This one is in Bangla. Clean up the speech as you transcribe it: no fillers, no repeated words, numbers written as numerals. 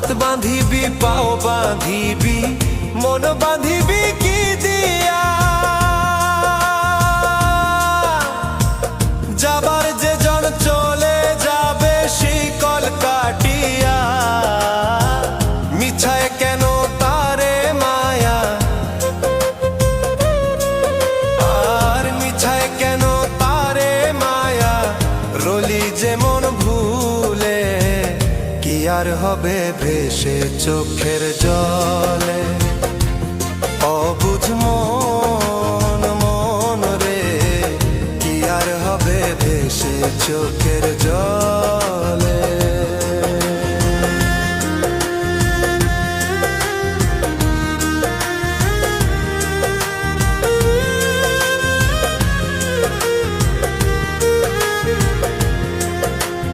হাত বাঁধিবি পাও বাঁধিবি মন বাঁধিবি কি দিয়া যাবার যে জন চলে যাবে শিকল কাটিয়া মিছায় কেন তারে মায়া আর মিছায় কেন তারে মায়া রলি যেমন ভুলে কি আর হবে ভেসে চোখের জলে অবুঝ মন রে কি আর হবে ভেসে চোখ